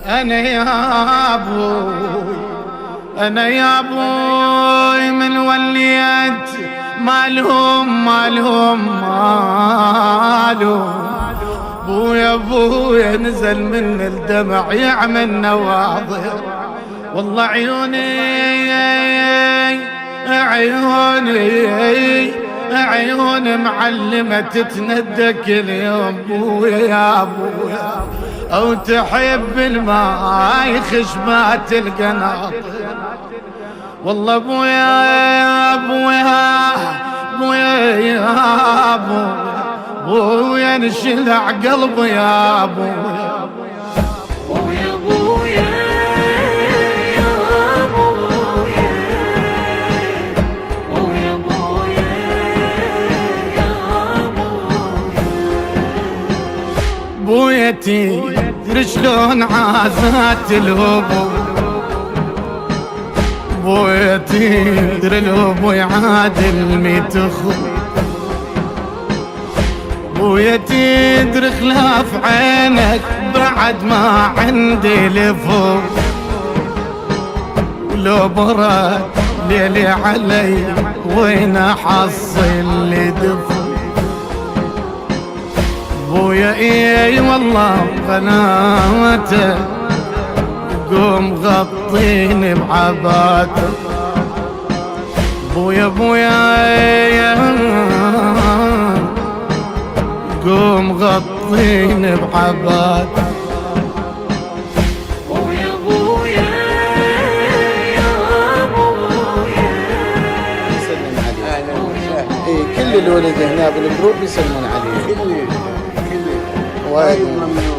أنا يا أبوي، أنا يا أبوي من وليت مالهم بويا بويا نزل من الدمع يعمل نواظر. والله عيوني معلمة تتندك اليوم بويا يا بويا، أو تحب الماي خشمات القناطر. والله بويا يا بويا نشلع قلبي يا بويا. بويتي شلون عازات الهبو، بويتي الهبو يعادل 100 أخو. بويتي خلاف عينك بعد ما عندي لفو، ولو برد ليلي علي وين احصل لي دفو. بويا اي والله بناته قوم غطيني بعباته. بويا قوم غطيني بعباته. بويا يا بويا. يسلم عليك. كل الولد هنا بالجروب يسلمون عليك. كل وايد ممنون.